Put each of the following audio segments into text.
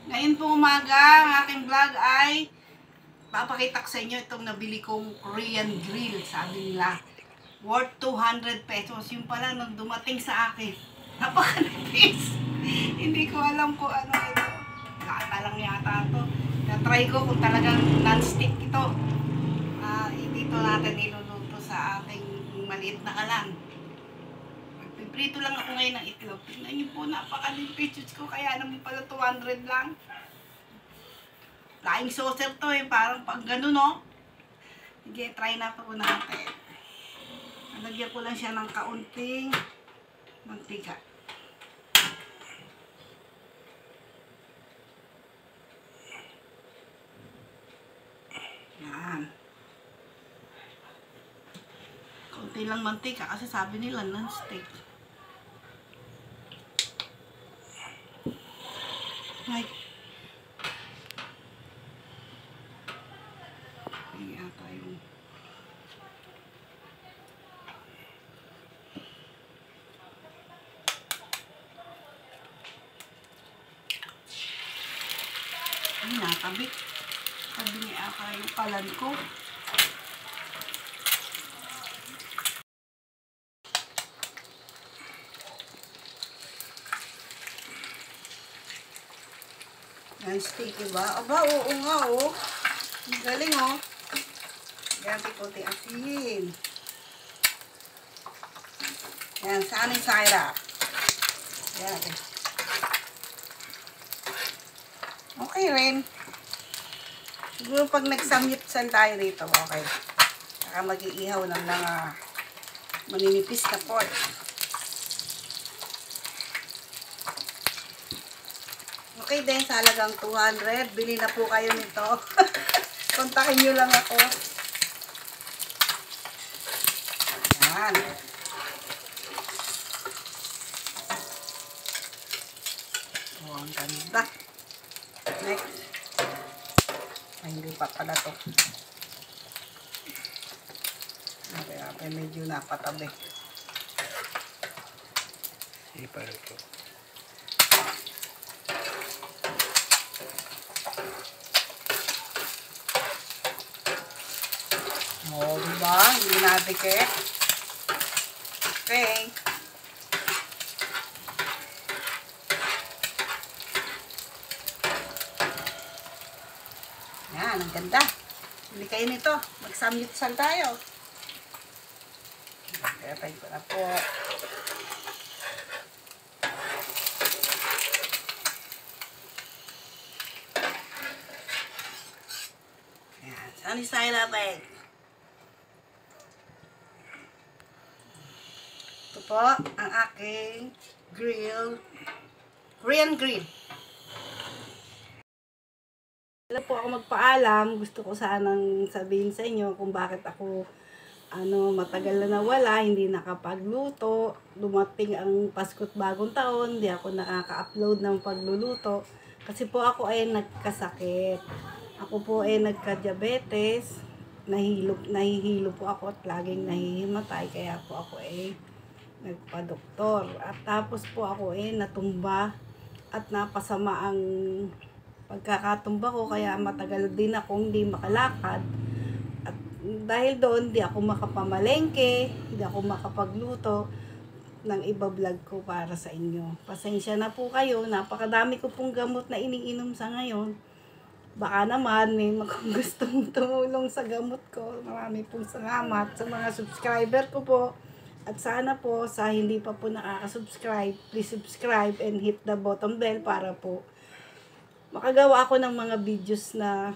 Ngayon po umaga, ang aking vlog ay papakita ko sa inyo itong nabili kong Korean grill. Sabi nila, worth 200 pesos. Yung pala nung dumating sa akin, napakanipis. Hindi ko alam kung ano ito. Gata lang yata ito. Na-try ko kung talagang non-stick ito. Dito natin niluluto sa ating maliit na kalan. Prito lang ako ngayon ng itlog. Tingnan niyo po, napaka-lipis ko. Kaya naman pala 200 lang. Flying saucer to eh. Parang pag gano'n, no? Sige, try na po natin. Nalagyan ko lang siya ng kaunting mantika. Yan. Kaunti lang mantika kasi sabi nila non-stick. Ay. Ay, ata yung... Ay, natabi. Tabi ni ata yung kalan ko. Yan, sticky ba? Aba, oo nga, oh. Ang galing, oh. Yan, kunti asin. Yan, sunny side up. Yan. Okay rin. Siguro pag nagsamyutsal tayo rito, okay. Saka mag-iihaw ng mga maninipis na pork. Okay din, sa halagang 200. Bili na po kayo nito. Kontakin nyo lang ako. Yan. Oh, ang ganda. Next. Ay, hindi pa pala to. Okay, medyo napatabi. Sipa ito. Oh, diba? Hindi natikit. Okay. Yan, ang ganda. Bili kayo nito. Magsamyutsal tayo. Kaya tayo ko na po. Yan, sunny side up egg. Ito po ang aking grill. Korean grill. Wala po ako magpaalam. Gusto ko sanang sabihin sa inyo kung bakit ako matagal na nawala, hindi nakapagluto. Dumating ang Pasko't Bagong Taon, hindi ako nakaka-upload ng pagluluto. Kasi po ako ay nagkasakit. Ako po ay nagka-diabetes. Nahihilo po ako at laging nahihimatay. Kaya po ako ay nagpa-doktor. At tapos po ako ay natumba at napasama ang pagkakatumba ko, kaya matagal din akong hindi makalakad. At dahil doon, di ako makapamalengke, di ako makapagluto ng iba-vlog ko para sa inyo. Pasensya na po kayo, napakadami ko pong gamot na iniinom sa ngayon. Baka naman may gustong tumulong sa gamot ko. Marami pong salamat sa mga subscriber ko po. At sana po sa hindi pa po nakaka-subscribe, please subscribe and hit the button bell para po makagawa ako ng mga videos na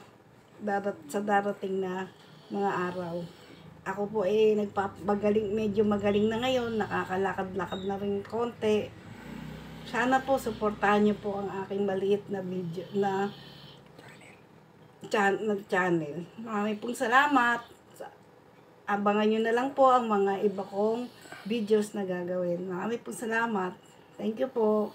sa darating na mga araw. Ako po medyo magaling na ngayon, nakakalakad-lakad na rin konti. Sana po suportahan niyo po ang aking maliit na video na channel. Maraming pong salamat. Abangan niyo na lang po ang mga iba kong videos na gagawin. Maraming pong salamat. Thank you po.